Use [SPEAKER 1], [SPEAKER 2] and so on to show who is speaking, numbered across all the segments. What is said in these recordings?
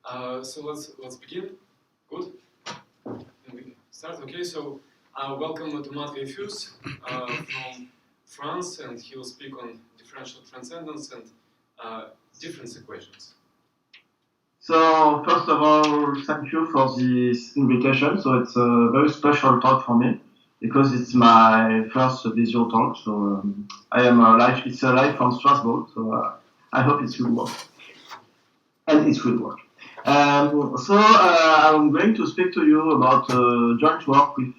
[SPEAKER 1] So let's begin. Good. We start. Okay. So welcome to Matvei Fus from France, and he will speak on differential transcendence and difference equations.
[SPEAKER 2] So first of all, thank you for this invitation. So it's a very special talk for me because it's my first visual talk. So I am live. It's a live from Strasbourg. So I hope it will work, and it will work. I'm going to speak to you about joint work with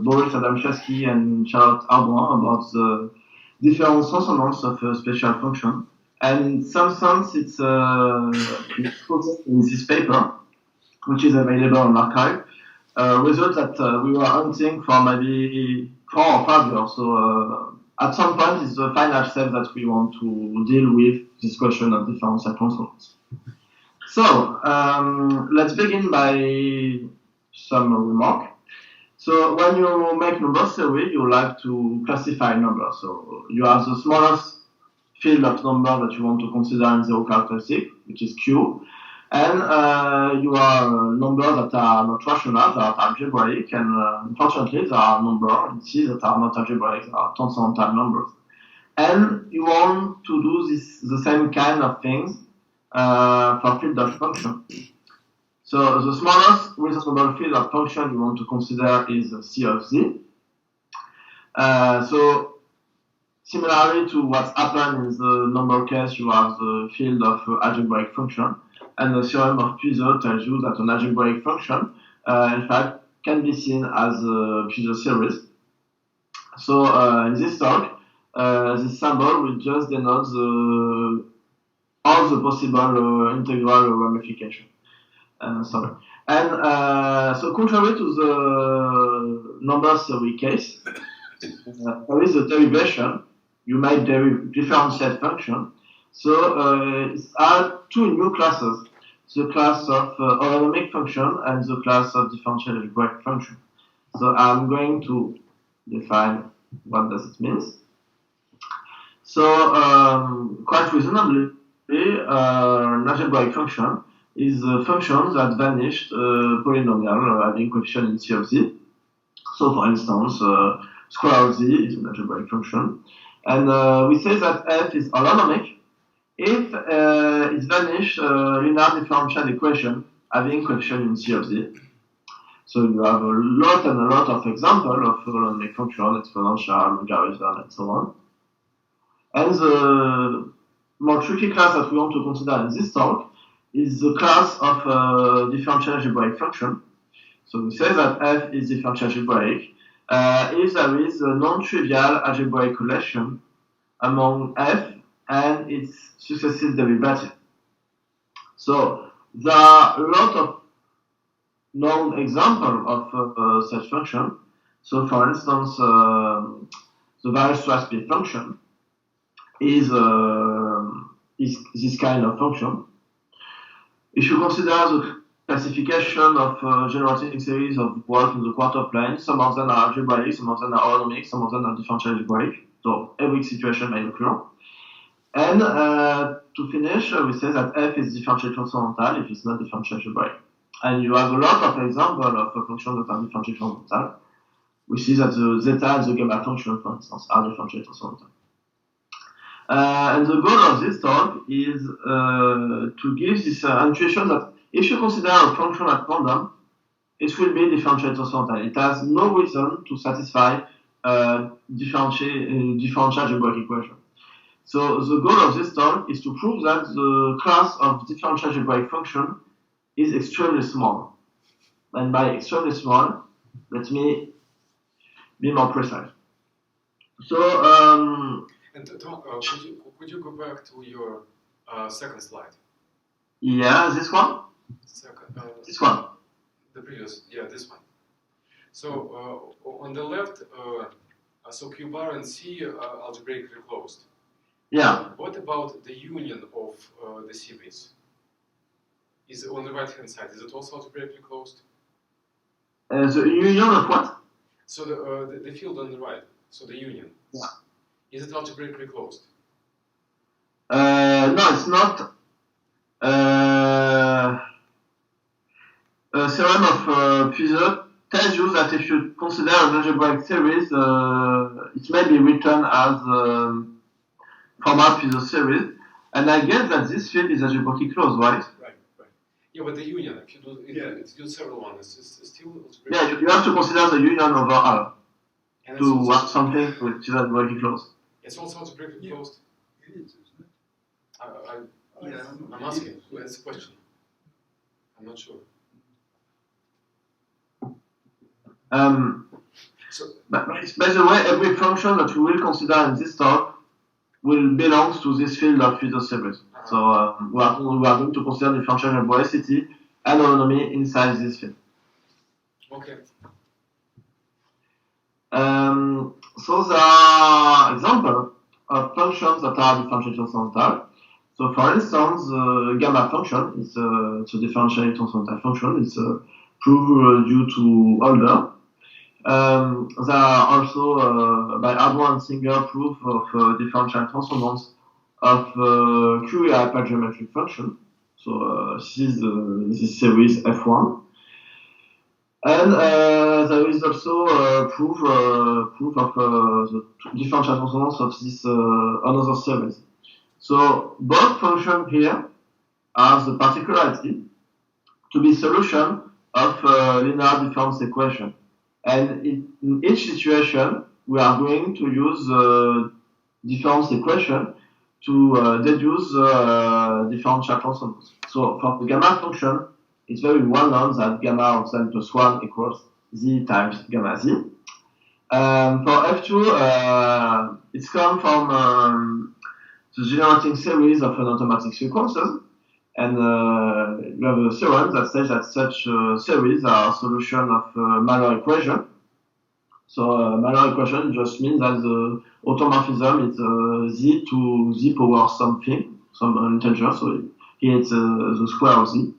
[SPEAKER 2] Boris Adamczewski and Charlotte Ardouin about the different transcendence of a special function. And in some sense, it's focused in this paper, which is available on arXiv. Results that we were hunting for maybe 4 or 5 years. So at some point, it's the final step that we want to deal with this question of differential transcendence. So let's begin by some remark. So when you make number theory, you like to classify numbers. So you have the smallest field of number that you want to consider in zero characteristic, which is Q, and you have numbers that are not rational, that are algebraic, and unfortunately there are numbers in C that are not algebraic, that are transcendental numbers. And you want to do the same kind of things for field of function. So the smallest reasonable field of function you want to consider is C of Z. So similarly to what's happened in the number case, you have the field of algebraic function, and the theorem of Puiseux tells you that an algebraic function, in fact, can be seen as a Puiseux series. So in this talk, this symbol will just denote all the possible integral ramification. So contrary to the number theory case, there is a derivation. You might differentiate function. So it's two new classes, the class of holonomic function and the class of differential algebraic function. So I'm going to define what does it mean. So quite reasonably, an algebraic function is a function that vanished polynomial having coefficient in C of Z. So for instance, square of Z is an algebraic function. And we say that f is holonomic if it vanishes linear differential equation having coefficient in C of Z. So you have a lot of examples of holonomic function, exponential, logarithm, and so on. And the more tricky class that we want to consider in this talk is the class of differential algebraic function. So we say that f is differential algebraic if there is a non-trivial algebraic relation among f and its successive derivative. So there are a lot of known examples of such function. So for instance, the Weierstrass function is this kind of function. If you consider the classification of generating series of work in the quarter plane, some of them are algebraic, some of them are holonomic, some of them are differential algebraic. So every situation may occur. And to finish, we say that f is differential transcendental if it's not differential algebraic. And you have a lot of examples of functions that are differential transcendental. We see that the zeta and the gamma function, for instance, are differential transcendental. And the goal of this talk is to give this intuition that if you consider a function at random, it will be differential transcendental. It has no reason to satisfy differential algebraic equation. So the goal of this talk is to prove that the class of differential algebraic function is extremely small. And by extremely small, let me be more precise. So
[SPEAKER 1] and Tom, could you go back to your second slide?
[SPEAKER 2] Yeah, this one? This one.
[SPEAKER 1] The previous, yeah, this one. So on the left, so Q bar and C are algebraically closed.
[SPEAKER 2] Yeah.
[SPEAKER 1] What about the union of the C bits? Is it on the right hand side? Is it also algebraically closed?
[SPEAKER 2] The union of what?
[SPEAKER 1] So the field on the right. So the union.
[SPEAKER 2] Yeah.
[SPEAKER 1] Is it algebraically closed?
[SPEAKER 2] No, it's not. theorem of Puiseux tells you that if you consider an algebraic series, it may be written as formal Puiseux series, and I guess that this field is algebraically closed, right?
[SPEAKER 1] Right. Yeah, but the union, if you do, if you do several ones, it's still algebraic.
[SPEAKER 2] Yeah, you have to consider the union over R to have something which is algebraically closed.
[SPEAKER 1] It's also algebraically closed.
[SPEAKER 3] It is, isn't it?
[SPEAKER 1] I'm asking. That's the question. I'm not sure.
[SPEAKER 2] But by the way, every function that we will consider in this talk will belong to this field of Puiseux series. So we are going to consider differential algebraicity and autonomy inside this field.
[SPEAKER 1] Okay.
[SPEAKER 2] So there are examples of functions that are differentially transcendental. So for instance, the gamma function is a differentially transcendental function. It's proved due to Holder. There are also by Ardouin and Singer proof of differential transcendence of QE hypergeometric function. So this is this series F1. And there is also proof of the differential transcendence of this another series. So both functions here have the particularity to be solution of linear difference equation. And in each situation, we are going to use difference equation to deduce differential transcendence. So for the gamma function, it's very well known that gamma of z plus 1 equals z times gamma z. For F2, it's come from the generating series of an automatic sequences, and you have a theorem that says that such series are a solution of Malloy equation. So Malloy equation just means that the automorphism is z to z power something, some integer. So here it's the square of z.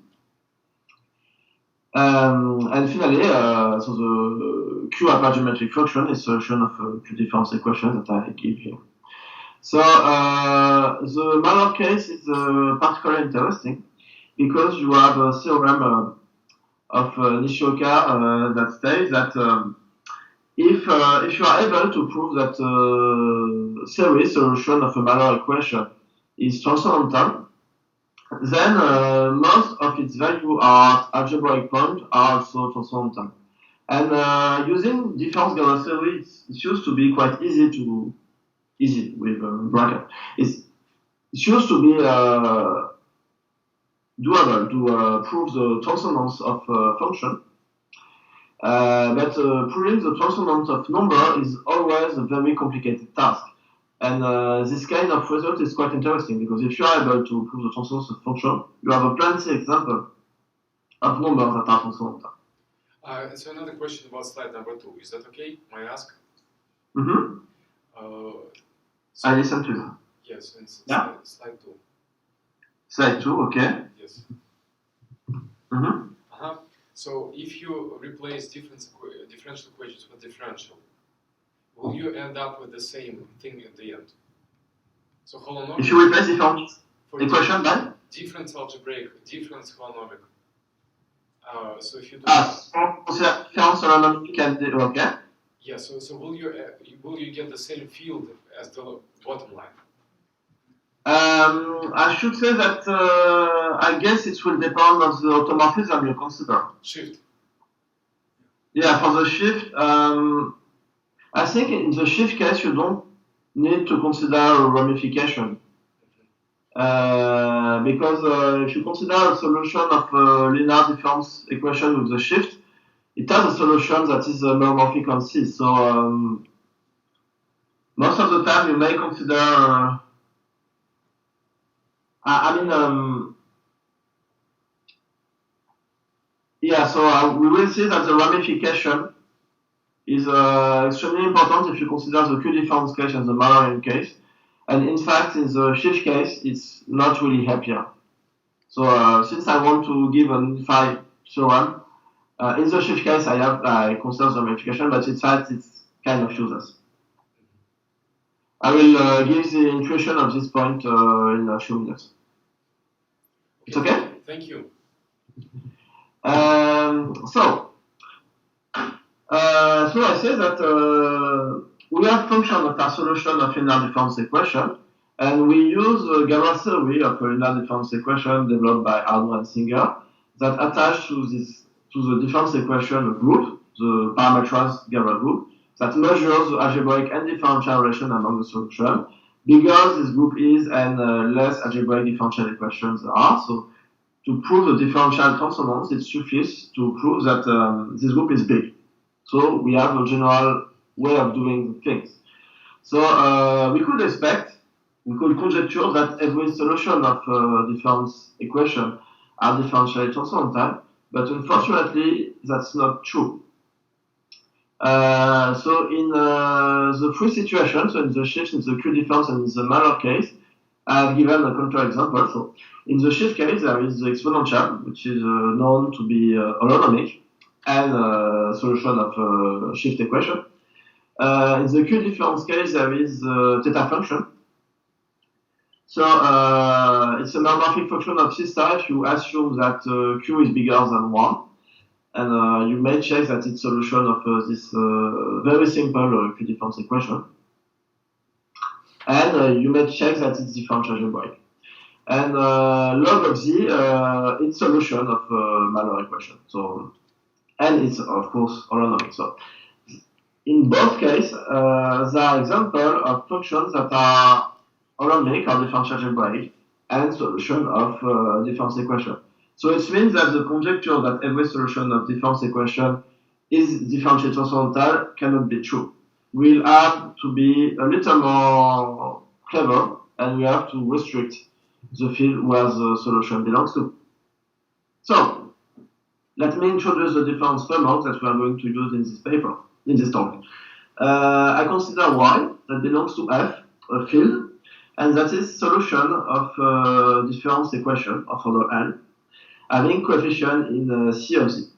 [SPEAKER 2] And finally, so the Q hypergeometric function is a solution of Q difference equation that I give here. So the Malloy case is particularly interesting because you have a theorem of Nishioka that states that if you are able to prove that series solution of a Malloy equation is transcendental, then most of its values at algebraic point are also transcendental. And using difference gamma theory, it used to be quite easy with bracket. It used to be doable to prove the transcendence of function. But proving the transcendence of number is always a very complicated task. And this kind of result is quite interesting because if you are able to prove the transcendence of function, you have a plenty example of numbers that are transcendental.
[SPEAKER 1] So another question about slide number 2. Is that okay? May I ask?
[SPEAKER 2] Mm-hmm.
[SPEAKER 1] So
[SPEAKER 2] I listen to you.
[SPEAKER 1] yes, and
[SPEAKER 2] Yeah.
[SPEAKER 1] slide 2.
[SPEAKER 2] Slide 2, okay.
[SPEAKER 1] Yes.
[SPEAKER 2] Mm-hmm.
[SPEAKER 1] So if you replace differential equations with differential, will you end up with the same thing at the end? So holonomic.
[SPEAKER 2] If you replace different
[SPEAKER 1] for
[SPEAKER 2] equation, then?
[SPEAKER 1] difference algebraic, difference holonomic. So if you do
[SPEAKER 2] Consider difference holonomic and okay.
[SPEAKER 1] yeah, so will you get the same field as the bottom line?
[SPEAKER 2] I should say that I guess it will depend on the automorphism you consider.
[SPEAKER 1] Shift.
[SPEAKER 2] Yeah, for the shift, I think in the shift case you don't need to consider ramification. Because if you consider a solution of a linear difference equation with the shift, it has a solution that is meromorphic on C. So most of the time you may consider yeah, so we will see that the ramification is extremely important if you consider the Q difference case and the Malloy case. And in fact, in the shift case, it's not really happier. So since I want to give an unify theorem, in the shift case I consider the ramification, but in fact it's kind of useless. I will give the intuition of this point in a few minutes. It's okay?
[SPEAKER 1] Thank you.
[SPEAKER 2] So I say that we have function that are solution of linear difference equation, and we use Galois theory of a linear difference equation developed by Arnold and Singer that attach to the difference equation group, the parametrized Galois group, that measures the algebraic and differential relation among the solution. Bigger this group is and less algebraic differential equations there are. So to prove the differential transformance, it suffices to prove that this group is big. So we have a general way of doing things. So we could conjecture that every solution of difference equation are differentially transform time, but unfortunately that's not true. So in the three situations, so in the shift, in the Q difference, and in the Malloc case, I have given a counterexample. So in the shift case, there is the exponential, which is known to be holonomic, and solution of shift equation. In the Q difference case, there is theta function. So it's a meromorphic function of theta if you assume that Q is bigger than 1. And you may check that it's solution of this very simple Q difference equation. And you may check that it's differential algebraic. And log of z, it's solution of Malloc equation. So, and it's of course holonomic. So in both cases, there are examples of functions that are holonomic or differential algebraic and solution of difference equation. So it means that the conjecture that every solution of difference equation is differentially transcendental cannot be true. We'll have to be a little more clever, and we have to restrict the field where the solution belongs to. So let me introduce the different frameworks that we are going to use in this paper, in this talk. I consider Y that belongs to F, a field, and that is solution of difference equation of order L, having coefficient in C of Z.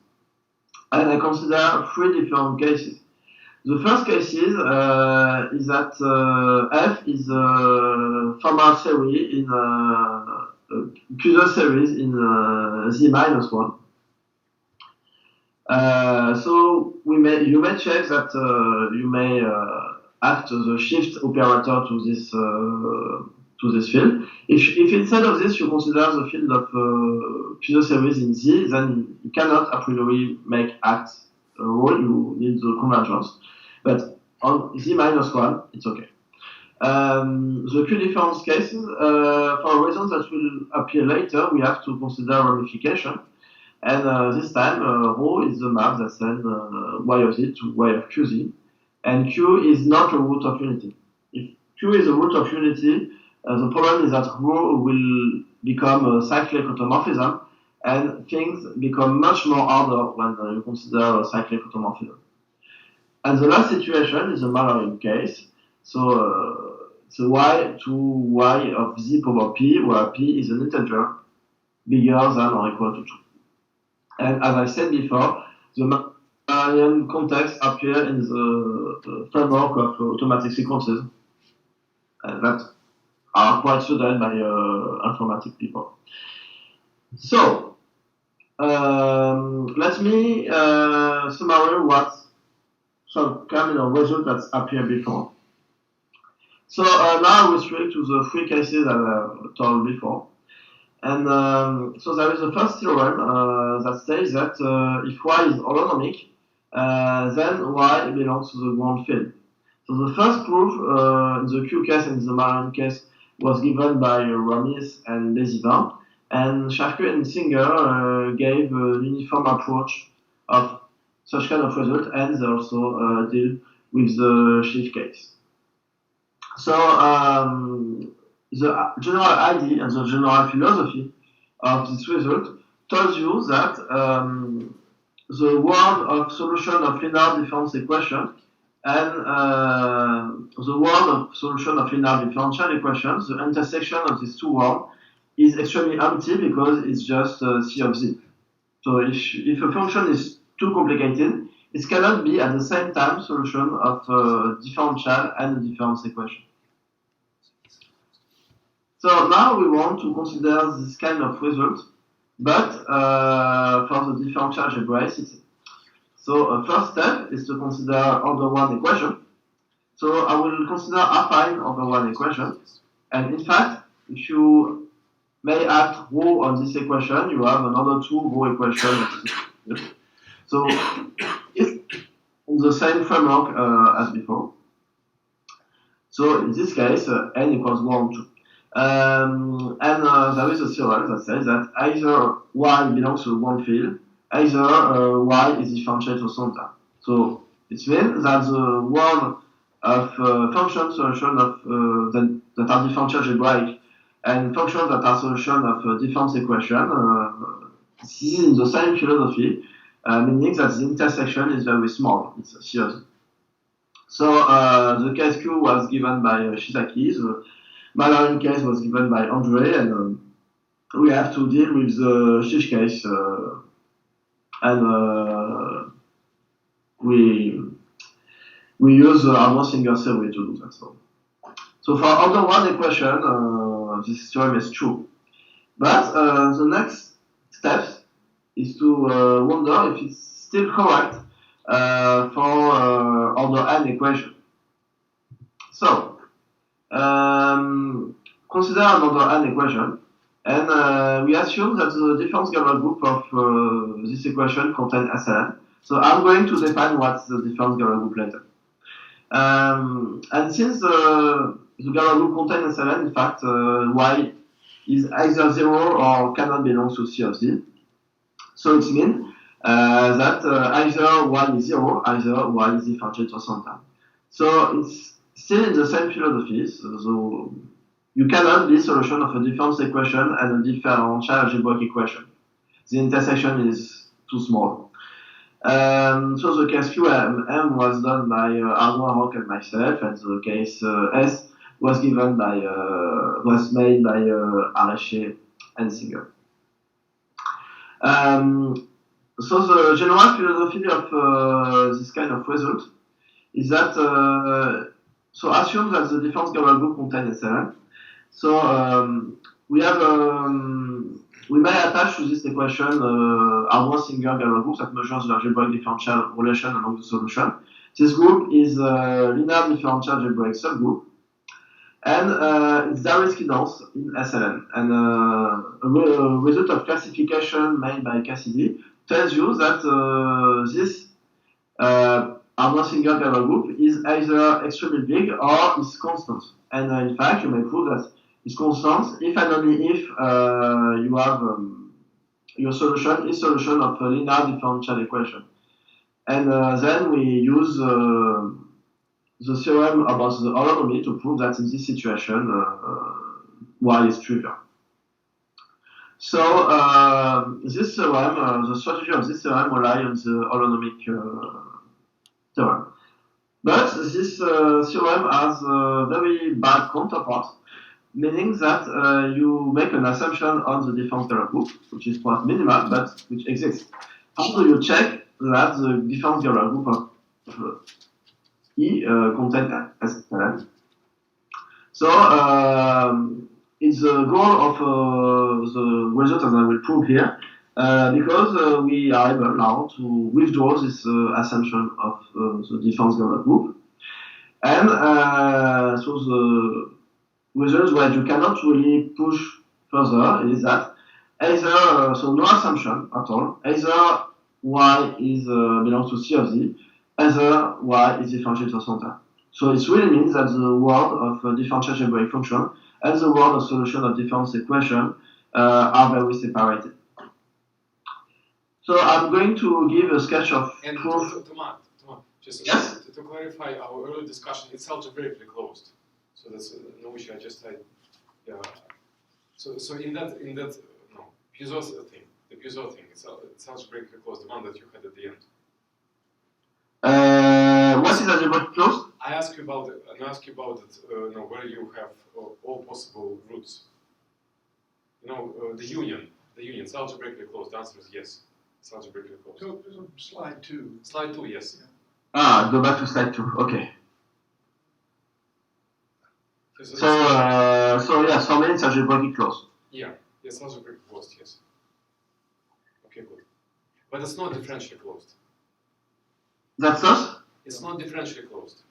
[SPEAKER 2] And I consider three different cases. The first case is that F is a formal series in Cusel series in Z minus 1. So you may check that you may act the shift operator to this field. If instead of this you consider the field of Cusel series in Z, then you cannot a priori make act a role. You need the convergence. But on Z minus 1, it's okay. The Q difference cases, for reasons that will appear later, we have to consider ramification. And this time, rho is the map that sends y of z to y of qz. And Q is not a root of unity. If Q is a root of unity, the problem is that rho will become a cyclic automorphism, and things become much more harder when you consider a cyclic automorphism. And the last situation is a Malloc case. So y to y of z power p, where p is an integer bigger than or equal to 2. And as I said before, the Malloc context appears in the framework of automatic sequences that are quite studied by informatic people. So let me summarize what some kind of result that's appeared before. So now we restrict to the three cases that I told before. And so there is the first theorem that says that if Y is holonomic, then Y belongs to the ground field. So the first proof in the Q case and the Malloc case was given by Ramis and Bézivin, and Schafke and Singer gave a uniform approach of such kind of result, and they also deal with the shift case. So the general idea and the general philosophy of this result tells you that the world of solution of linear difference equation and the world of solution of linear differential equations, the intersection of these two worlds is extremely empty because it's just C of Z. So if a function is too complicated, it cannot be at the same time solution of differential and difference equation. So now we want to consider this kind of result, but for the differential algebraic system. So first step is to consider order 1 equation. So I will consider affine order 1 equation. And in fact, if you may add rho on this equation, you have another 2 rho equation. So it's the same framework as before. So in this case, n equals 1, 2. There is a theorem that says that either y belongs to one field, either y is differential to some time. So it means that the one of function solution of that are differential algebraic and functions that are solution of difference equation this is in the same philosophy, meaning that the intersection is very small. It's a series. So the case Q was given by Shizaki, the Mallory case was given by Andre, and we have to deal with the Shish case, and we use Arnold Singer theory to do that. So for order 1 equation, this theorem is true. But the next step is to wonder if it's still correct for order n equation. So consider an order n equation, and we assume that the difference Galois group of this equation contains SLN. So I'm going to define what's the difference Galois group later. And since the Galois group contains SLN, in fact, y is either 0 or cannot belong to C of Z. So it means that either y is 0, either y is differential to some time. So it's still in the same philosophy. So you cannot be solution of a difference equation and a differential algebraic equation. The intersection is too small. So the case QM was done by Arnold Rock and myself, and the case S was given by was made by Areche and Singer. So the general philosophy of this kind of result is that so assume that the difference Galois group contains SLN. So we have we may attach to this equation Arnold Singer Galois group that measures the algebraic differential relation among the solution. This group is a linear differential algebraic subgroup, and it's Zariski dense in SLN. And a result of classification made by Cassidy tells you that this Arnold Singer Galois group is either extremely big or is constant. And in fact, you may prove that it's constant if and only if you have your solution is solution of a linear differential equation. And then we use the theorem about the holonomy to prove that in this situation y is trivial. So this theorem, the strategy of this theorem relies on the holonomic theorem. But this theorem has a very bad counterpart, meaning that you make an assumption on the difference Galois group, which is quite minimal, but which exists. How do you check that the difference Galois group of E contains SLN? So it's the goal of the result, as I will prove here, because we are able now to withdraw this assumption of the difference Galois group. And so the result where you cannot really push further is that either, so no assumption at all, either y is belongs to C of Z, either y is differential to some time. So it really means that the word of differential algebraic function and the word of solution of difference equation are very separated. So I'm going to give a sketch of proof.
[SPEAKER 1] Thomas, just
[SPEAKER 2] yes?
[SPEAKER 1] to clarify our earlier discussion, it's algebraically closed. So that's no issue. So in that no Puiseux thing, the Puiseux thing, it's algebraically closed, the one that you had at the end.
[SPEAKER 2] What is algebraic closed?
[SPEAKER 1] I ask you about it. Where you have all possible roots. The union. It's algebraically closed. The answer is yes. It's algebraically closed.
[SPEAKER 3] So slide 2.
[SPEAKER 1] Slide 2, yes.
[SPEAKER 2] Yeah. Go back to slide 2. Okay. So yes, for me it's algebraically closed.
[SPEAKER 1] Yeah, it's algebraically closed. Yes. Okay, good. But it's not differentially closed.
[SPEAKER 2] That's us?
[SPEAKER 1] It's not differentially closed.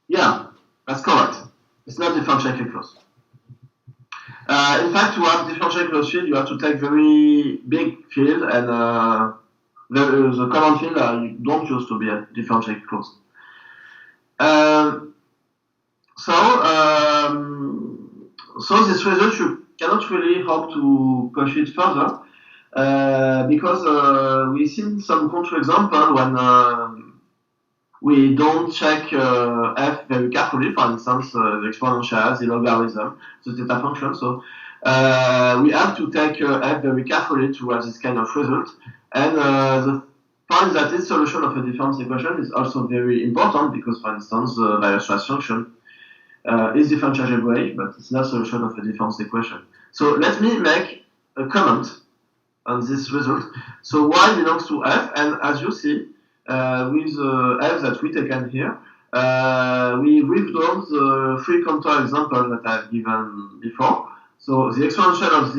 [SPEAKER 2] Yeah, that's correct. It's not differentially closed. In fact, to have differentially closed field, you have to take very big field, and the common field you don't use to be differentially closed. So this result you cannot really hope to push it further because we've seen some counterexample when we don't check f very carefully. For instance, the exponential, the logarithm, the theta function. So we have to take f very carefully to have this kind of result. And the point that this solution of a difference equation is also very important because, for instance, the Weierstrass function is differential algebraic, but it's not solution of a difference equation. So let me make a comment on this result. So y belongs to f, and as you see, with the f that we taken here, we withdraw the three counter example that I've given before. So the exponential of z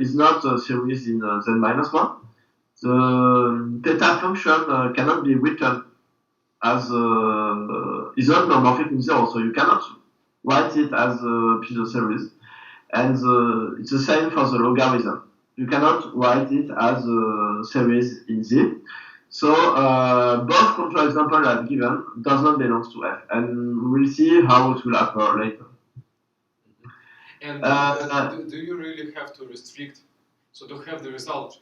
[SPEAKER 2] is not a series in z-1. The theta function cannot be written as is not normorphic in zero, so you cannot write it as a piece of series. And it's the same for the logarithm. You cannot write it as a series in z. So both counterexamples I've given does not belong to f, and we'll see how it will appear later.
[SPEAKER 1] And do you really have to restrict? So to have the result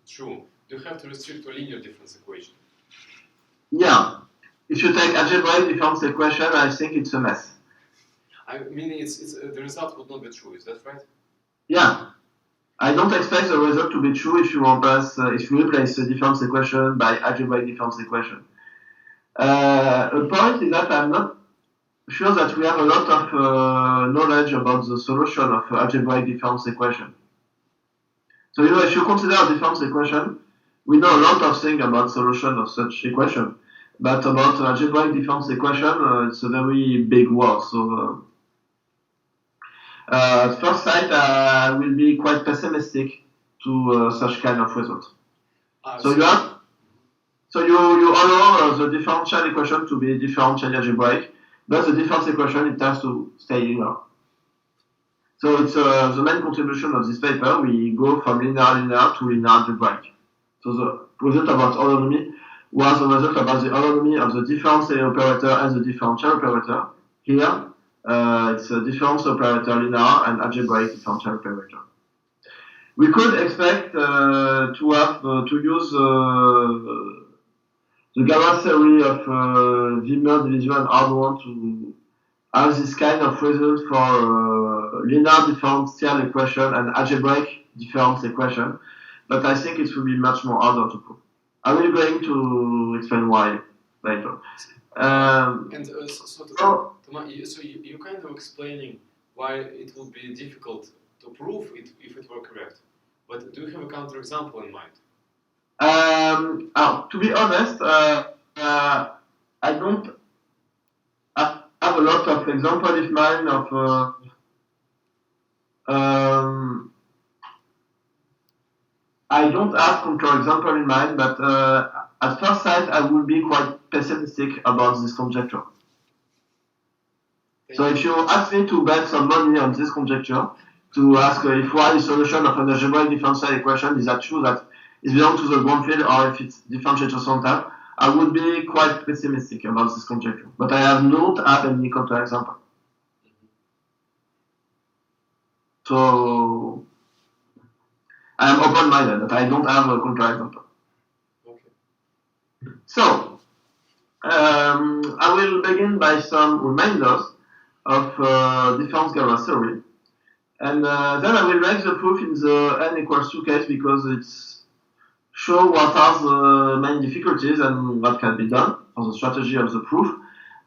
[SPEAKER 1] true, do you have to restrict to a linear difference equation?
[SPEAKER 2] Yeah. If you take algebraic difference equation, I think it's a mess.
[SPEAKER 1] I mean, it's the result would not be true. Is that right?
[SPEAKER 2] Yeah. I don't expect the result to be true if you replace the difference equation by algebraic difference equation. A point is that I'm not sure that we have a lot of knowledge about the solution of algebraic difference equation. So if you consider a difference equation, we know a lot of things about solution of such equation, but about algebraic difference equation, it's a very big word. So at first sight, I will be quite pessimistic to such kind of result. So you allow the differential equation to be differential algebraic, but the difference equation it has to stay linear. So it's the main contribution of this paper. We go from linear to linear algebraic. So the result about holonomy was the result about the holonomy of the difference operator and the differential operator. Here, it's a difference operator linear and algebraic differential operator. We could expect to have to use the Galois theory of Wimmer division and Hardware to have this kind of result for linear differential equation and algebraic difference equation, but I think it will be much more harder to prove. I will going to explain why later.
[SPEAKER 1] So you're kind of explaining why it would be difficult to prove it if it were correct. But do you have a counterexample in mind?
[SPEAKER 2] To be honest, I don't have a lot of examples in mind of I don't have counterexample in mind, but at first sight I would be quite pessimistic about this conjecture. So if you ask me to bet some money on this conjecture, to ask if y is solution of an algebraic differential equation, is that true that it belongs to the ground field or if it's differential horizontal, I would be quite pessimistic about this conjecture. But I have not had any counterexample. So I am open-minded, but I don't have a counterexample.
[SPEAKER 1] Okay.
[SPEAKER 2] So I will begin by some reminders of difference Galois theory. And then I will make the proof in the n equals 2 case because it's show what are the main difficulties and what can be done for the strategy of the proof.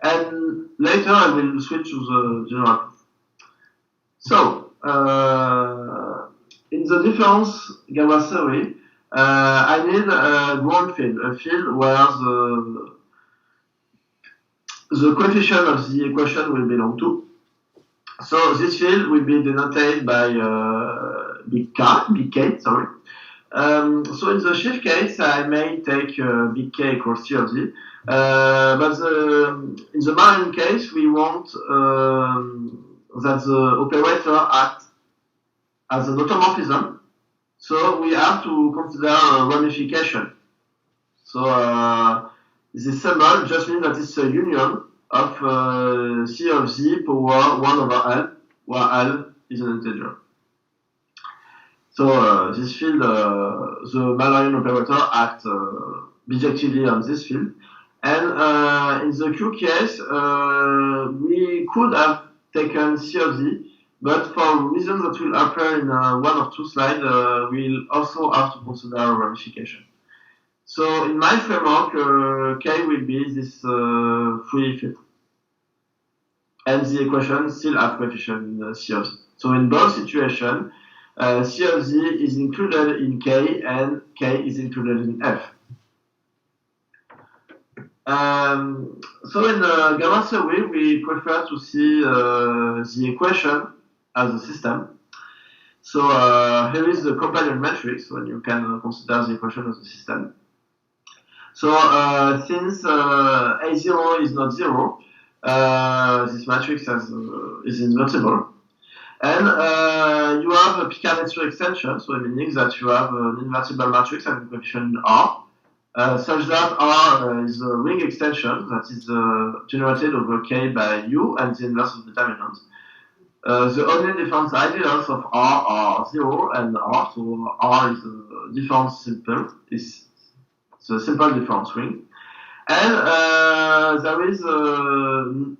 [SPEAKER 2] And later I will switch to the general proof. So in the difference Galois theory, I need a ground field, a field where the coefficient of the equation will belong to. So this field will be denoted by big K, So in the Schiff case, I may take big K equals C of Z. But in the Marin case, we want that the operator acts as an automorphism. So we have to consider ramification. So this symbol just means that it's a union of C of Z power 1 over L, where L is an integer. So this field, the Mallorian operator acts bijectively on this field. And in the Q case, we could have taken C of Z, but for reasons that will appear in one or two slides, we'll also have to consider ramification. So in my framework, K will be this free field. And the equation still have coefficient in C of Z. So in both situations, C of Z is included in K and K is included in F. So in gamma theory, we prefer to see the equation as a system. So here is the companion matrix when you can consider the equation as a system. So since A0 is not 0, this matrix is invertible. And you have a Picard-Nature extension, so meaning that you have an invertible matrix having coefficient R, such that R is a ring extension that is generated over K by U and the inverse of the determinant. The only difference ideals of R are 0 and R, so R is a difference simple, it's a simple difference ring. And there is a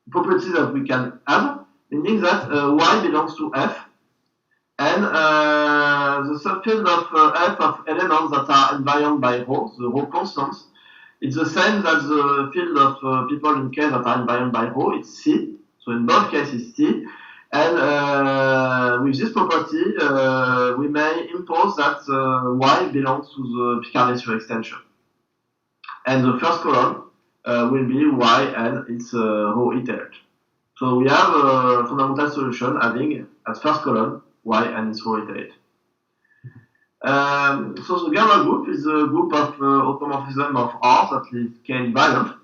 [SPEAKER 2] property that we can add, meaning that Y belongs to F, and the subfield of F of elements that are invariant by rho, the rho constants, it's the same as the field of people in K that are invariant by rho, it's C, so in both cases it's C, and with this property we may impose that Y belongs to the Picard-Nature extension. And the first column will be Y and its rho iterate. So we have a fundamental solution having at first column Y and its rho iterate. So the gamma group is a group of automorphism of R that is K invariant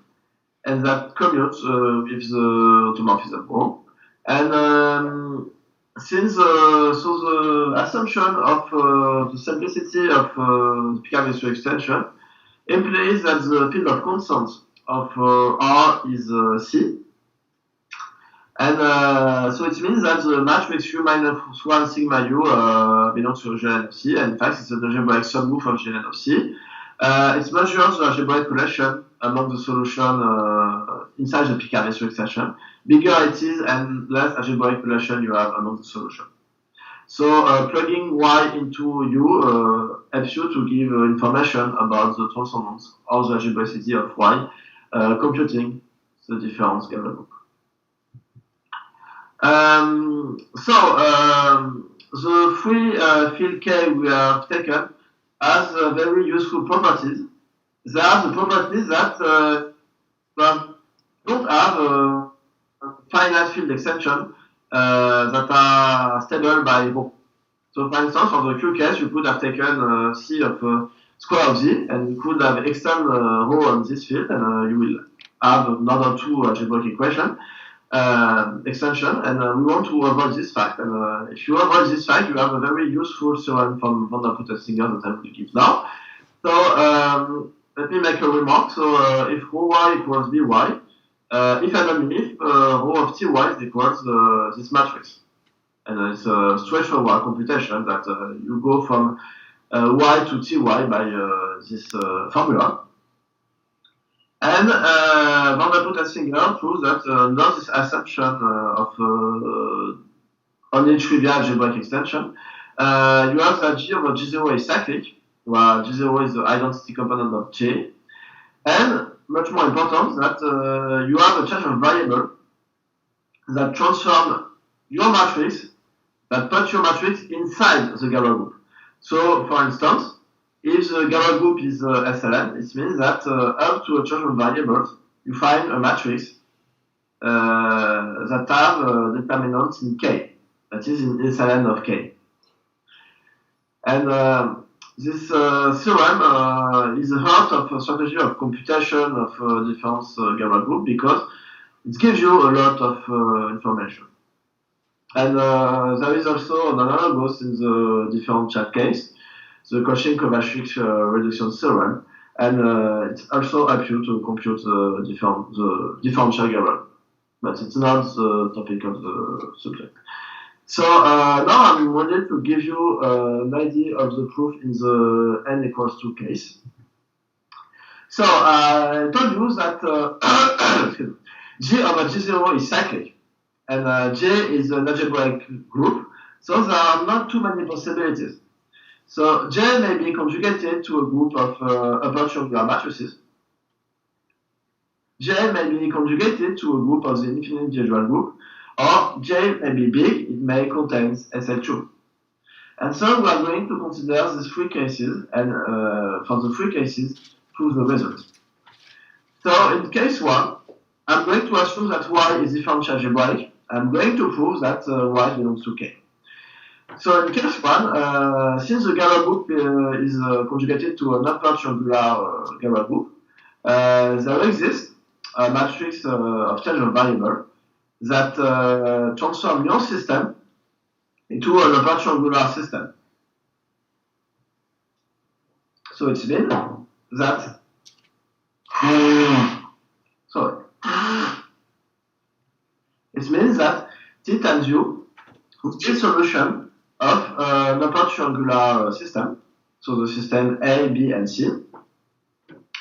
[SPEAKER 2] and that commutes with the automorphism rho. And since so the assumption of the simplicity of the Picard-Nature extension implies that the field of constants of R is C. And so it means that the matrix U minus 1 sigma U belongs to Gn of C, and in fact it's an algebraic subgroup of Gn of C. It measures the algebraic relation among the solution inside the Picard-Nature extension. Bigger it is and less algebraic relation you have among the solution. So plugging Y into U helps you to give information about the transformance or the algebraicity of Y, computing the difference gamma group. The free field K we have taken has very useful properties. They are the properties that don't have a finite field extension that are stable by rho. So for instance, for the Q case, you could have taken C of square of Z, and you could have extend rho on this field, and you will have another two algebraic equation extension, and we want to avoid this fact. And if you avoid this fact, you have a very useful theorem from van der Put and Singer that I will give now. So let me make a remark. So if rho y equals by, if and only if rho of ty is equals this matrix, and it's a straightforward computation that you go from y to ty by this formula. And van der Put and Singer proves that under this assumption of only trivial algebraic extension, you have that G over G0 is cyclic, where G0 is the identity component of J, and much more important, that you have a change of variable that transform your matrix, that put your matrix inside the gamma group. So, for instance, if the gamma group is SLN, it means that up to a change of variables, you find a matrix that have determinants in K, that is in SLN of K. And this theorem is the heart of a strategy of computation of different Gamma group because it gives you a lot of information. And there is also an analogous in the different chat case, the Cauchy-Kovalchuk reduction theorem, and it also helps you to compute the differential Gamma. But it's not the topic of the subject. So now I'm ready to give you an idea of the proof in the n equals 2 case. So I told you that G over G0 is cyclic, and J is an algebraic group, so there are not too many possibilities. So J may be conjugated to a group of upper triangular matrices. J may be conjugated to a group of the infinite individual group, or J may be big, it may contain SL2. And so we are going to consider these three cases, and for the three cases, prove the result. So in case 1, I'm going to assume that Y is differential algebraic. I'm going to prove that Y belongs to K. So in case 1, since the Gamma group is conjugated to an upper triangular Gamma group, there exists a matrix of change of variable that transform your system into an upper triangular system. So it means that it means that T times U is the solution of an upper triangular system. So the system A, B, and C.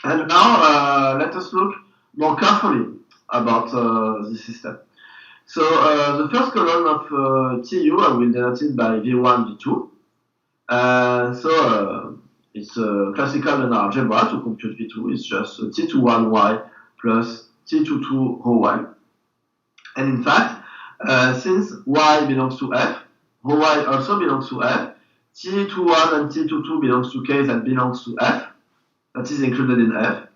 [SPEAKER 2] And now let us look more carefully about this system. So the first column of TU I will denote it by V1, V2. So it's a classical linear algebra to compute V2. It's just T21Y plus T22 rho Y. And in fact, since Y belongs to F, rho Y also belongs to F, T21 and T22 belongs to K that belongs to F, that is included in F.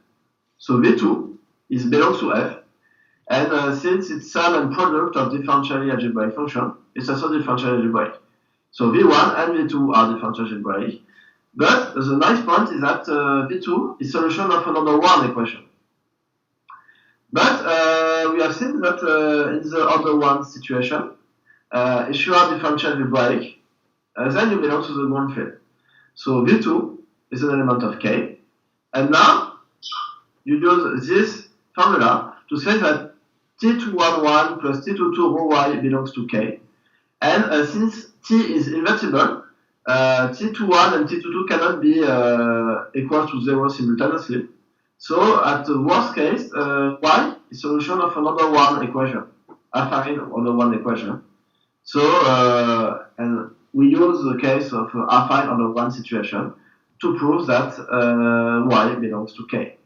[SPEAKER 2] So V2 belongs to F. And since it's sum and product of differentially algebraic function, it's also differentially algebraic. So V1 and V2 are differential algebraic. But the nice point is that V2 is solution of an order 1 equation. But we have seen that in the order 1 situation, if you are differential algebraic, then you belong to the ground field. So V2 is an element of K. And now you use this formula to say that T211 plus T22 rho Y belongs to K. And since T is invertible, T21 and T22 cannot be equal to 0 simultaneously. So at the worst case, Y is solution of an order 1 equation, affine order 1 equation. So, and we use the case of affine order 1 situation to prove that Y belongs to K.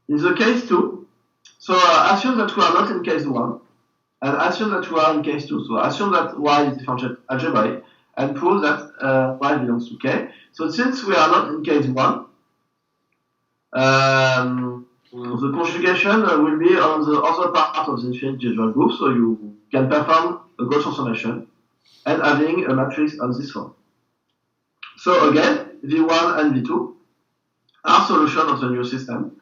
[SPEAKER 2] In the case 2, so assume that we are not in case 1, and assume that we are in case 2. So assume that Y is differential algebraic, and prove that Y belongs to K. So since we are not in case 1, the conjugation will be on the other part of the infinite individual group, so you can perform a Gauss transformation, and having a matrix on this form. So again, V1 and V2 are solution of the new system.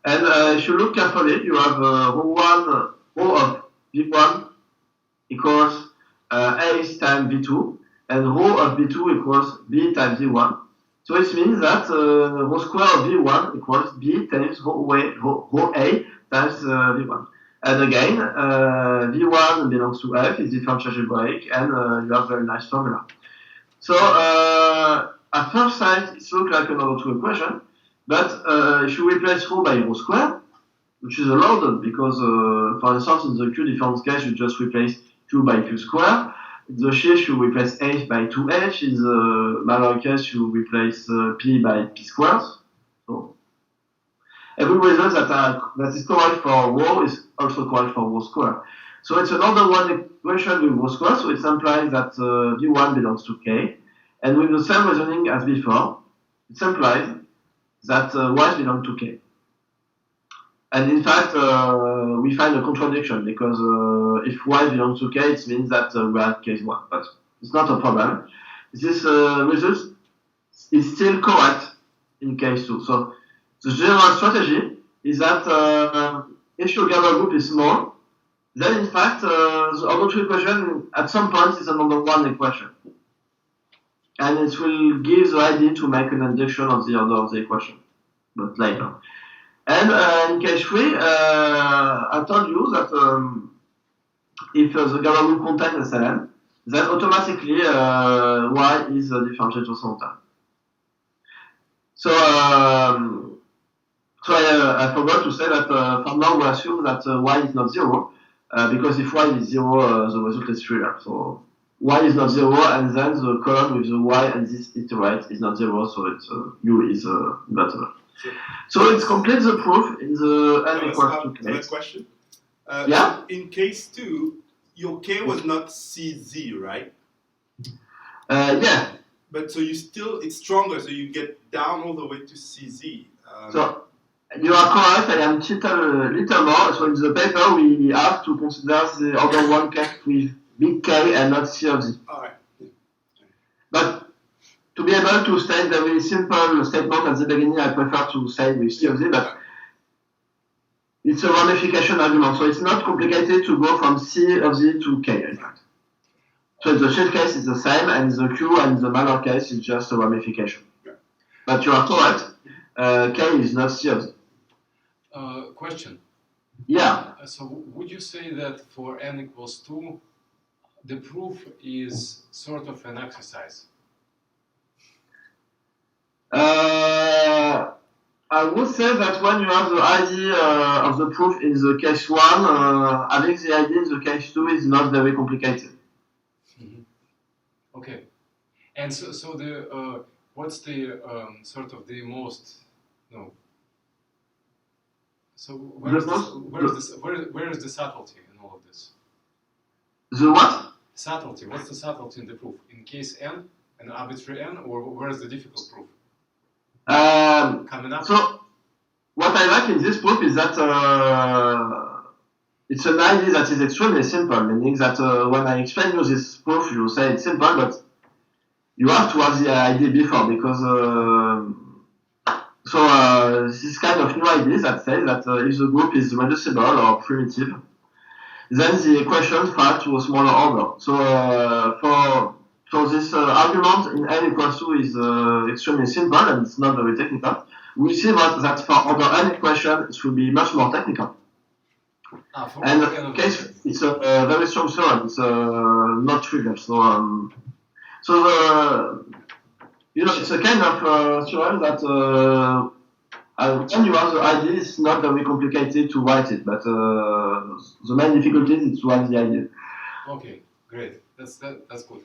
[SPEAKER 2] And if you look carefully, you have rho of V1 equals A times V2, and rho of V2 equals B times V1. So it means that rho square of V1 equals B times rho A times V1. And again, V1 belongs to F, is differential algebraic, and you have a very nice formula. So at first sight, it looks like an order 2 equation. But if you replace rho by rho square, which is allowed because, for instance, in the Q difference case, you just replace Q by Q square. In the sheaf, you replace H by 2H. In the Malloy case, you replace P by P squares. So every result that is correct for rho is also correct for rho square. So it's an order 1 equation with rho square, so it implies that V1 belongs to K. And with the same reasoning as before, it implies that Y belongs to K. And in fact, we find a contradiction because if Y belongs to K, it means that we are case 1. But it's not a problem. this result is still correct in case 2. So the general strategy is that if your Gamma group is small, then in fact the order 2 equation at some point is an order 1 equation. And it will give the idea to make an induction of the order of the equation, but later. And in case 3, I told you that if the Gamma group contains SLN, then automatically Y is a differentiable simultaneous. So, I forgot to say that for now we assume that Y is not 0, because if Y is 0, the result is trivial. So Y is not 0, and then the column with the Y and this iterate is not 0, so it's U is better. So it completes the proof in the n equals to k.
[SPEAKER 4] Another question.
[SPEAKER 2] Yeah?
[SPEAKER 4] In case 2, your k was not CZ, right?
[SPEAKER 2] Yeah.
[SPEAKER 4] But so it's stronger, so you get down all the way to CZ.
[SPEAKER 2] So you are correct, I am little more. So in the paper we have to consider the order 1 case with big K and not C of Z.
[SPEAKER 4] Alright.
[SPEAKER 2] But to be able to state a very simple statement at the beginning, I prefer to say with C of Z, but it's a ramification argument, so it's not complicated to go from C of Z to K, in fact. So the shield case is the same, and the Q and the minor case is just a ramification.
[SPEAKER 4] Yeah.
[SPEAKER 2] But you are correct, K is not C of Z.
[SPEAKER 5] Question.
[SPEAKER 2] Yeah.
[SPEAKER 5] So would you say that for n equals 2, the proof is sort of an exercise?
[SPEAKER 2] I would say that when you have the idea of the proof in the case 1, having the idea in the case 2 is not very complicated.
[SPEAKER 5] Mm-hmm. Okay. And so the what's the sort of the most So where is the subtlety in all of this?
[SPEAKER 2] The what?
[SPEAKER 5] Subtlety. What's the subtlety in the proof? In case n, an arbitrary n, or where is the difficult proof? Coming up.
[SPEAKER 2] So what I like in this proof is that it's an idea that is extremely simple, meaning that when I explain you this proof, you say it's simple, but you have to have the idea before, because this kind of new idea that says that if the group is reducible or primitive, then the equation falls to a smaller order. So for this argument in n equals 2 is extremely simple and it's not very technical. We see that for order n equation it will be much more technical. And in case it's a very strong theorem, it's not trivial. It's a kind of theorem that when you have the idea, it's not very complicated to write it, but the main difficulty is to have the idea.
[SPEAKER 5] Okay, great. That's good.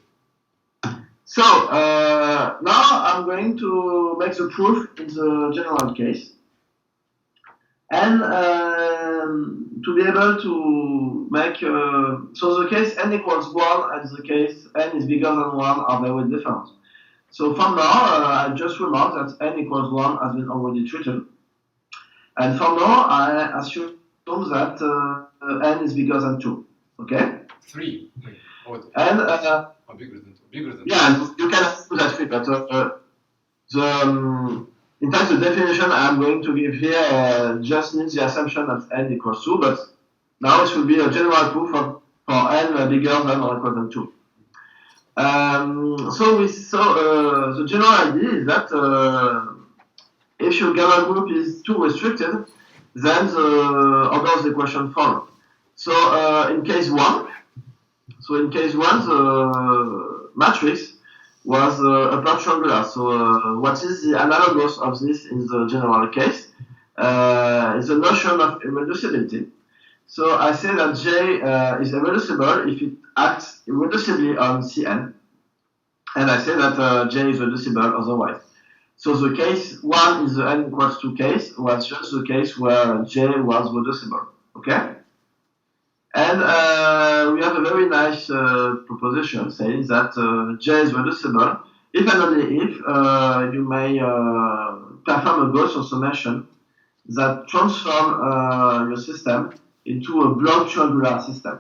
[SPEAKER 2] So now I'm going to make the proof in the general case, and to be able to make so the case n equals 1 and the case n is bigger than 1 are very different. So from now, I just remark that n equals 1 has been already treated. And from now, I assume that n is bigger than 2. Okay?
[SPEAKER 5] 3.
[SPEAKER 2] And
[SPEAKER 5] bigger than 2. Bigger than 2.
[SPEAKER 2] Yeah, and you can assume that 3, but in fact, the definition I'm going to give here just needs the assumption that n equals 2, but now it will be a general proof for n bigger than or equal than 2. So the general idea is that if your Gamma group is too restricted, then the order of the equation follows. So in case 1, the matrix was upper triangular. So what is the analogous of this in the general case is the notion of irreducibility. So I say that J is irreducible if it acts irreducibly on Cn, and I say that J is reducible otherwise. So the case 1 is the n equals 2 case was just the case where J was reducible. Okay? And we have a very nice proposition saying that J is reducible if and only if you may perform a Gaussian summation that transforms your system into a block triangular system.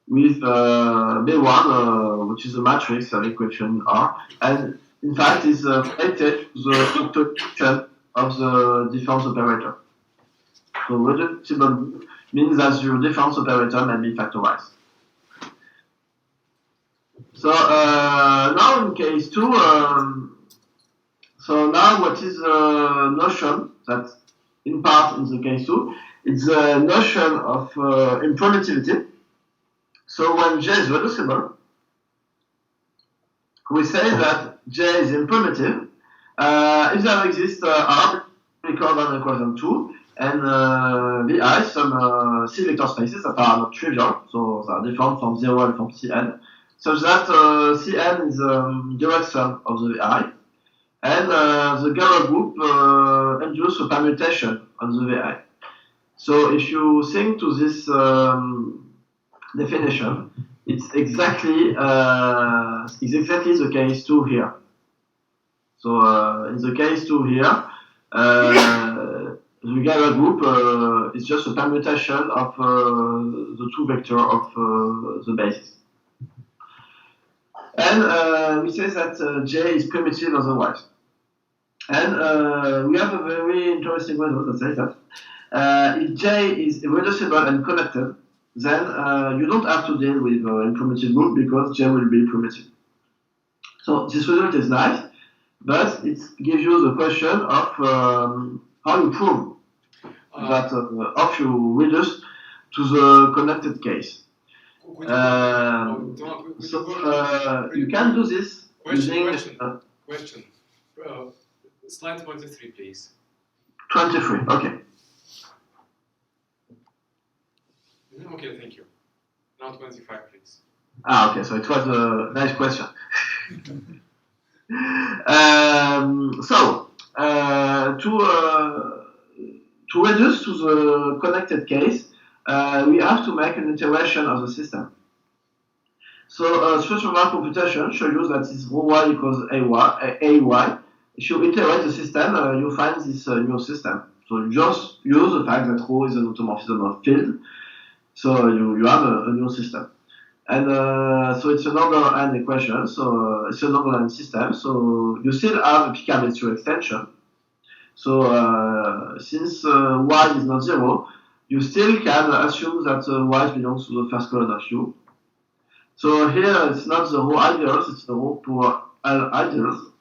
[SPEAKER 2] with B1, which is a matrix of equation R, and in fact is related to the factorization of the difference operator. So reducible group means that your difference operator may be factorized. So now in case 2, so now what is the notion that in part in the case 2, it's the notion of imprimitivity. So when J is reducible, we say that J is imprimitive if there exists R greater than or equal than 2 and VI some C vector spaces that are not trivial, so they are different from 0 and from Cn, such that Cn is direct sum of the VI, and the Galois group induces a permutation on the VI. So if you think to this definition, it's exactly the case 2 here. So in the case 2 here, the Galois group is just a permutation of the 2 vectors of the basis. And we say that J is primitive otherwise. And we have a very interesting result that says that if J is irreducible and connected, then you don't have to deal with imprimitive group because J will be primitive. So this result is nice, but it gives you the question of how you prove that of you reduce to the connected case. You can do this using
[SPEAKER 1] Question. Slide 23, please.
[SPEAKER 2] 23. Okay.
[SPEAKER 1] Okay, thank you. Now 25, please.
[SPEAKER 2] Okay. So it was a nice question. To reduce to the connected case, we have to make an iteration of the system. So structural computation shows you that this rho y equals ay. If you iterate the system, you find this new system. So you just use the fact that rho is an automorphism of field. So you have a new system. And so it's an order n equation, so it's an order n system. So you still have a Picard-Messier extension. So since y is not 0, you still can assume that y belongs to the first column of U. So here it's not the row ideals, it's the row pour L ideals.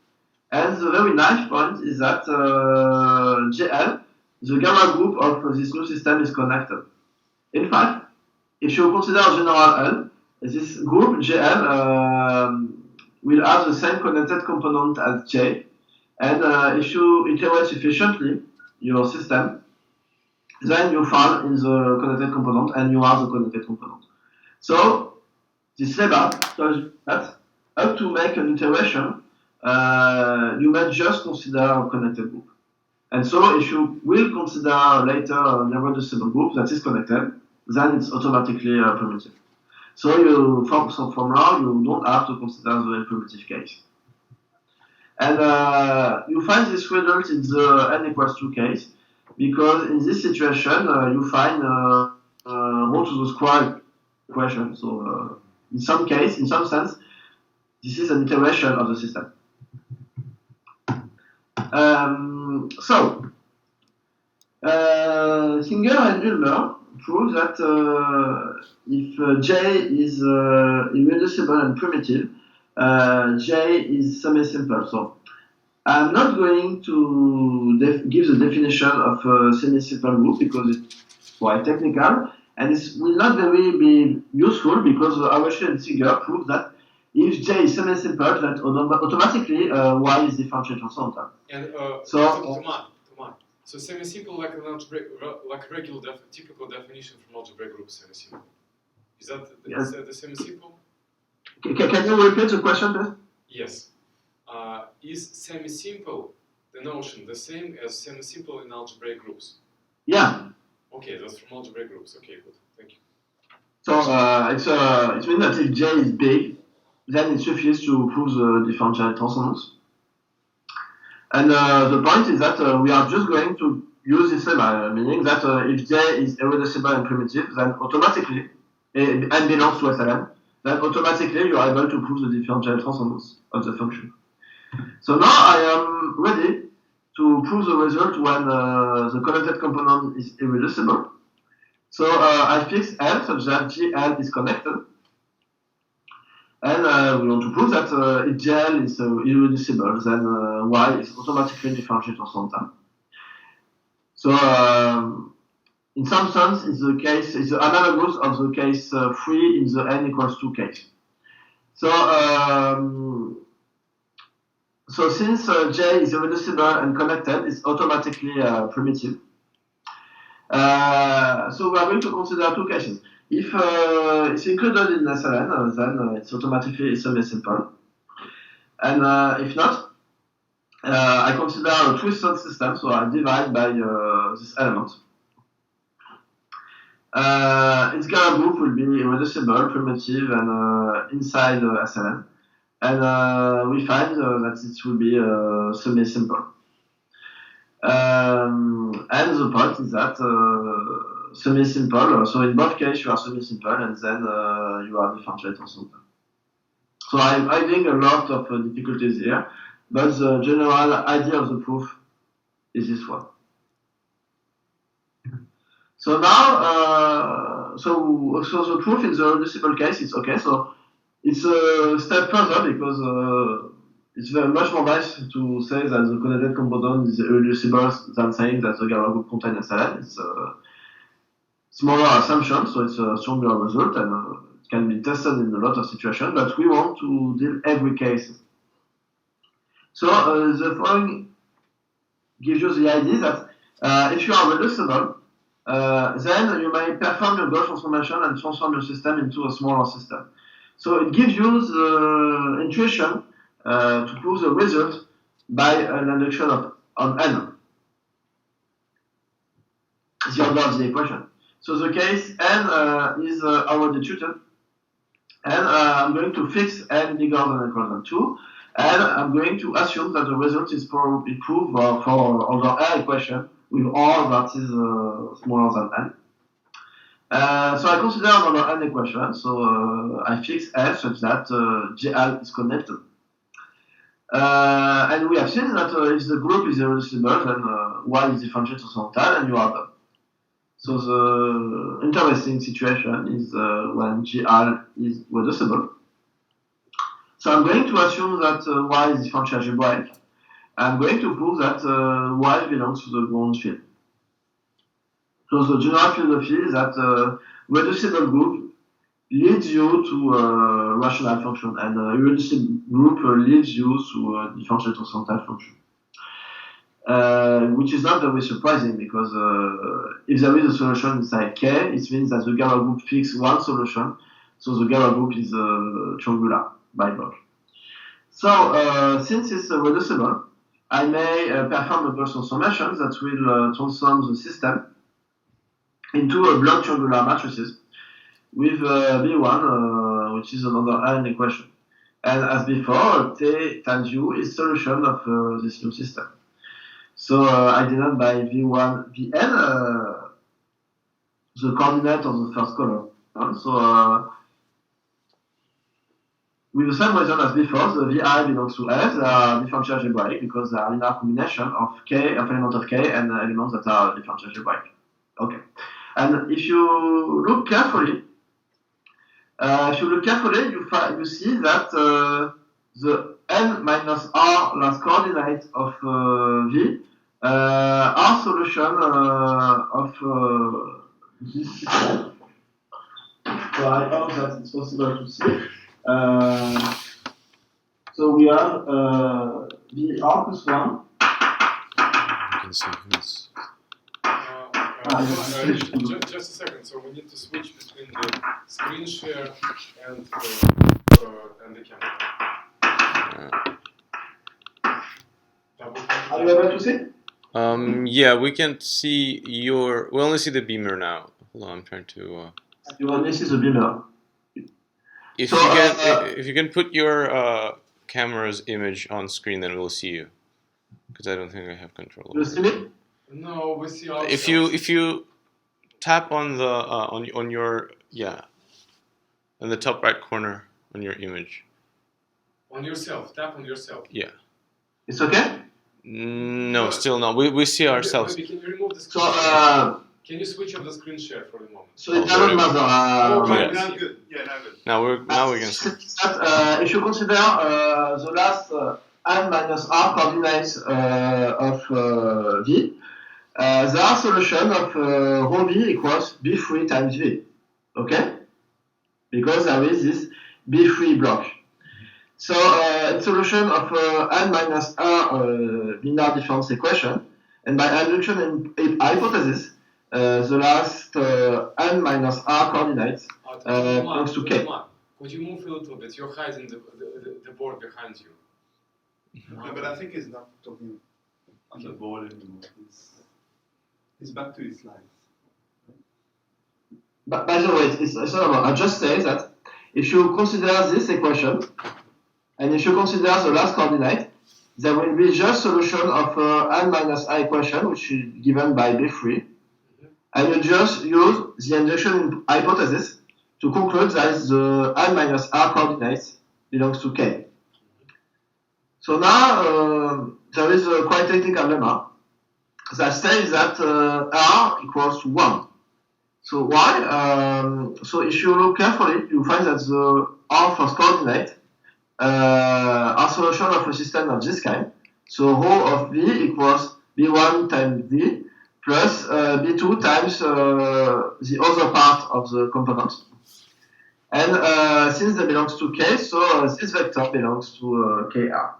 [SPEAKER 2] And the very nice point is that GL, the Galois group of this new system, is connected. In fact, if you consider general L, this group GL will have the same connected component as J. And if you iterate sufficiently your system, then you fall in the connected component and you are the connected component. So this lemma tells you that up to make an iteration, you may just consider a connected group. And so if you will consider later an irreducible group that is connected, then it's automatically primitive. So from now, you don't have to consider the primitive case. And you find this result in the n equals 2 case, because in this situation, you find rho to the square equation. So in some sense, this is an iteration of the system. Singer and Ulmer prove that if J is irreducible and primitive, J is semi-simple. So I'm not going to give the definition of a semi-simple group because it's quite technical, and it will not very be useful because Auerschi and Singer prove that if J is semi-simple, then automatically Y is differential transcendental.
[SPEAKER 1] And so semi-simple like regular typical definition from algebraic group semi-simple. Is that the semi-simple?
[SPEAKER 2] Can you repeat the question, please?
[SPEAKER 1] Yes. Is semi-simple the notion the same as semi-simple in algebraic groups?
[SPEAKER 2] Yeah.
[SPEAKER 1] Okay, that's from algebraic groups. Okay, good. Thank you.
[SPEAKER 2] So it means that if J is big, then it suffices to prove the differential transcendence. And the point is that we are just going to use this lemma, meaning that if J is irreducible and primitive, then automatically and belongs to SLN, then automatically you are able to prove the differential transcendence of the function. So now I am ready to prove the result when the connected component is irreducible. So I fix L such that GL is connected. And we want to prove that if GL is irreducible, then Y is automatically differential transcendental. So in some sense, it's the analogous of the case 3 in the n equals 2 case. So since J is irreducible and connected, it's automatically primitive. So we are going to consider two cases. If it's included in SLN, then it's automatically semi-simple. And if not, I consider a twisted system, so I divide by this element. Its Galois group will be irreducible, primitive, and inside SLN. And we find that it will be semi-simple. And the point is that semi-simple, so in both cases you are semi-simple and then you are differential transcendental. So I'm hiding a lot of difficulties here, but the general idea of the proof is this one. So now, so the proof in the reducible case is okay. So it's a step further because it's very much more nice to say that the connected component is irreducible than saying that the Galois group contains SLN. It's a smaller assumption, so it's a stronger result, and it can be tested in a lot of situations, but we want to deal every case. So the following gives you the idea that if you are reducible, then you may perform your Gauss transformation and transform your system into a smaller system. So it gives you the intuition to prove the result by an induction on n. The order of the equation. So the case n is already treated, and I'm going to fix n bigger than or equal than 2, and I'm going to assume that the result is probably proved for order n equation with R that is smaller than n. So I consider another n equation, so I fix L such that GL is connected. And we have seen that if the group is irreducible, then Y is differential transcendental, and you are done. So the interesting situation is when GL is reducible. So I'm going to assume that Y is differential algebraic. I'm going to prove that Y belongs to the ground field. So the general philosophy is that reducible group leads you to a rational function, and irreducible group leads you to a differential transcendental function. Which is not very surprising because if there is a solution inside K, it means that the Galois group fixes one solution, so the Galois group is triangular by block. So since it's reducible, I may perform a Gauss transformation that will transform the system into a block triangular matrices with V1, which is another n equation. And as before, T times U is solution of this new system. So I denote by V1, Vn, the coordinate of the first column. So with the same reason as before, the Vi belongs to S, they are differential algebraic because they are linear combination of K, of element of K, and elements that are differential algebraic. Okay. And if you look carefully, you see that the n minus r last coordinate of V are solution of this system. So I hope that it's possible to see. So we have VR plus 1.
[SPEAKER 6] You can see this.
[SPEAKER 1] Just a second. So we need to switch between the screen share and the camera.
[SPEAKER 2] Are you able to see?
[SPEAKER 6] Yeah, we can see your. We only see the beamer now. Hold on, I'm trying to.
[SPEAKER 2] You only see the beamer.
[SPEAKER 6] If you can put your camera's image on screen, then we'll see you. Because I don't think I have control.
[SPEAKER 2] You see me?
[SPEAKER 1] No, we see ourselves.
[SPEAKER 6] If you tap on the on your In the top right corner on your image.
[SPEAKER 1] On yourself, tap on yourself.
[SPEAKER 6] Yeah.
[SPEAKER 2] It's okay?
[SPEAKER 6] No, still not. We see ourselves.
[SPEAKER 1] Maybe can you remove the
[SPEAKER 2] So,
[SPEAKER 1] screen share? Can you switch off the screen share for the moment?
[SPEAKER 2] so it
[SPEAKER 6] Oh,
[SPEAKER 2] doesn't
[SPEAKER 6] sorry.
[SPEAKER 2] matter.
[SPEAKER 1] Okay.
[SPEAKER 4] Now good. Yeah, now good.
[SPEAKER 6] Now we can see.
[SPEAKER 2] That, if you consider the last n minus r coordinates of v, there are solution of rho v equals b3 times v. Okay? Because there is this b3 block. So it's solution of n minus r linear difference equation, and by induction and hypothesis, the last n minus r coordinates belongs to k.
[SPEAKER 1] Could you move a little bit? You're hiding the board behind you.
[SPEAKER 4] No, but I think he's not talking on the board anymore. He's back to his slides.
[SPEAKER 2] But by the way, it's not about. I just say that if you consider this equation, and if you consider the last coordinate, there will be just solution of n minus r equation, which is given by b3, and you just use the induction hypothesis to conclude that the n minus r coordinates belongs to k. So now there is a quite technical lemma that says that r equals to 1. So why? So if you look carefully, you find that the r first coordinate are solution of a system of this kind. So rho of v equals b1 times v plus b2 times the other part of the component. And since they belongs to k, so this vector belongs to kr.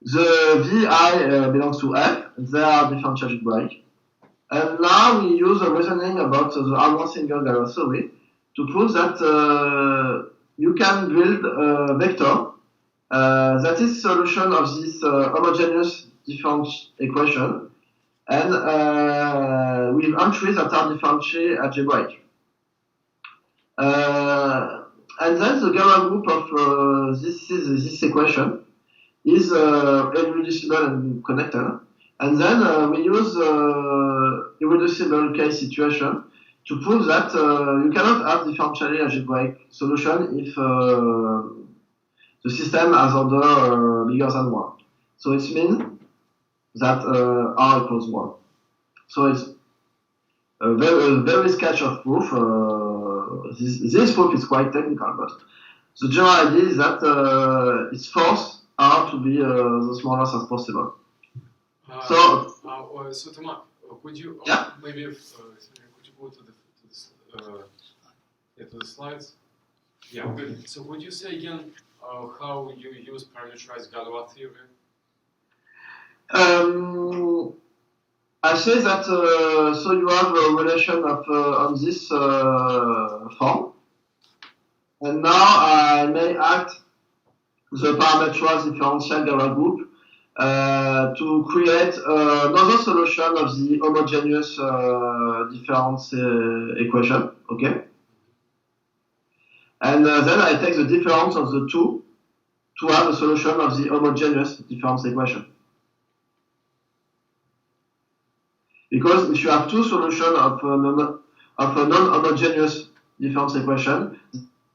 [SPEAKER 2] The vi belongs to f, they are differential algebraic. And now we use a reasoning about the Argand single Galois theory to prove that you can build a vector that is solution of this homogeneous difference equation and with entries that are differential algebraic. And then the Galois group of this equation is irreducible and connected. And then we use irreducible case situation to prove that you cannot have differentially algebraic solution if the system has order bigger than 1. So it means that r equals 1. So it's a very sketch of proof. This proof is quite technical, but the general idea is that it's forced r to be the smallest as possible. So
[SPEAKER 1] Thomas, could you maybe could you go to the slides? Yeah, good. So would you say again how you use parameterized Galois theory?
[SPEAKER 2] I say that so you have a relation of on this form, and now I may act the parameterized differential Galois group to create another solution of the homogeneous difference equation, okay? And then I take the difference of the two to have a solution of the homogeneous difference equation. Because if you have two solutions of a non-homogeneous difference equation,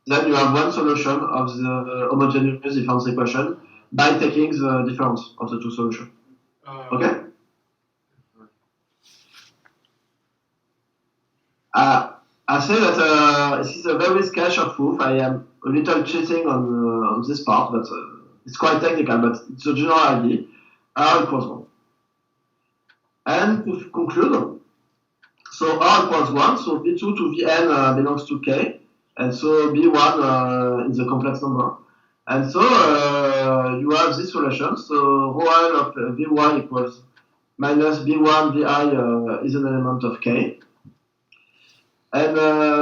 [SPEAKER 2] then you have one solution of the homogeneous difference equation by taking the difference of the two solutions. Okay? I say that this is a very sketch of proof. I am a little cheating on this part, but it's quite technical, but it's a general idea. R equals 1. And to conclude, so R equals 1, so B2 to Vn belongs to K, and so B1 is a complex number. And so you have this relation, so rho L of Vy equals minus B1 Vi is an element of K. And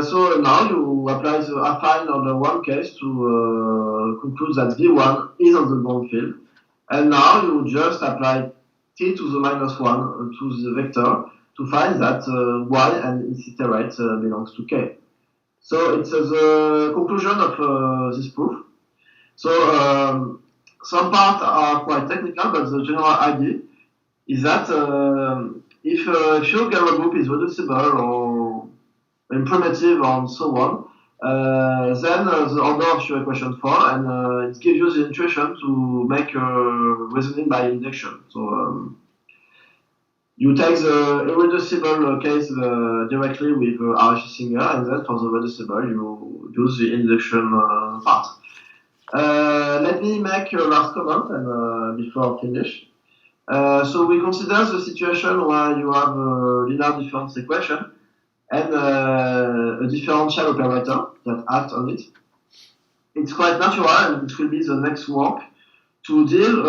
[SPEAKER 2] so now you apply the affine order 1 case to conclude that V1 is on the ground field. And now you just apply t to the minus 1 to the vector to find that y and its iterate belongs to k. So it's the conclusion of this proof. So some parts are quite technical, but the general idea is that if your Galois group is reducible or primitive and so on, Then the order of your equation fall, and it gives you the intuition to make reasoning by induction. So you take the irreducible case directly with RHS Singer, and then for the reducible, you use the induction part. Let me make a last comment and before I finish. So we consider the situation where you have a linear difference equation and a differential operator that acts on it. It's quite natural, and it will be the next work to deal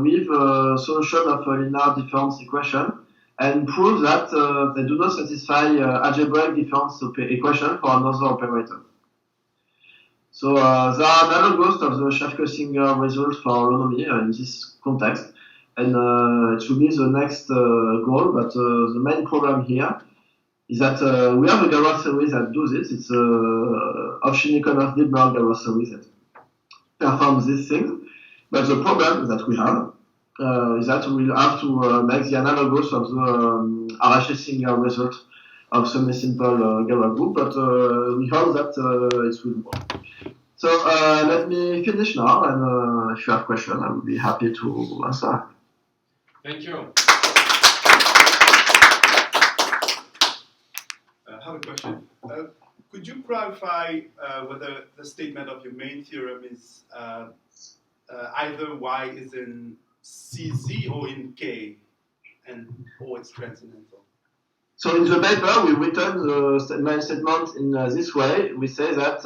[SPEAKER 2] with a solution of a linear difference equation and prove that they do not satisfy algebraic difference equation for another operator. So there are analogous of the Shevko-Singer result for holonomy in this context, and it will be the next goal, but the main problem here is that we have a Galois series that does it. It's Ovchinnikov-Dilberg Galois series that performs this thing. But the problem that we have is that we'll have to make the analogous of the RHS Singer result of semi-simple Galois group, but we hope that it will work. So let me finish now, and if you have questions, I will be happy to answer.
[SPEAKER 1] Thank you.
[SPEAKER 4] I have a question. Could you clarify whether the statement of your main theorem is either y is in CZ or in K, or it's transcendental?
[SPEAKER 2] So in the paper, we written the main statement in this way. We say that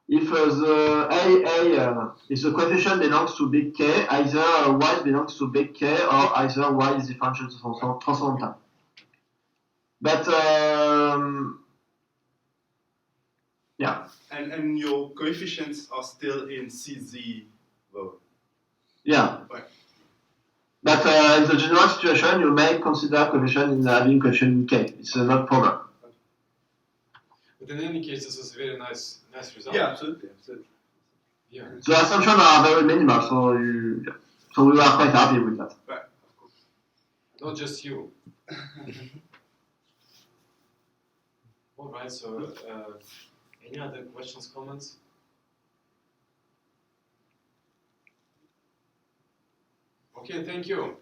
[SPEAKER 2] if the if the coefficient belongs to big K, either y belongs to big K or either y is differential transcendental. But yeah.
[SPEAKER 4] And your coefficients are still in CZ though.
[SPEAKER 2] Yeah.
[SPEAKER 4] Right.
[SPEAKER 2] But in the general situation, you may consider coefficient in having coefficient in K. It's not a problem.
[SPEAKER 1] But in any case, this is a very nice result.
[SPEAKER 4] Yeah, absolutely.
[SPEAKER 1] Yeah.
[SPEAKER 2] The assumptions are very minimal, so we are quite happy with that.
[SPEAKER 4] Right.
[SPEAKER 1] Not just you. All right. So, any other questions, comments? Okay. Thank you.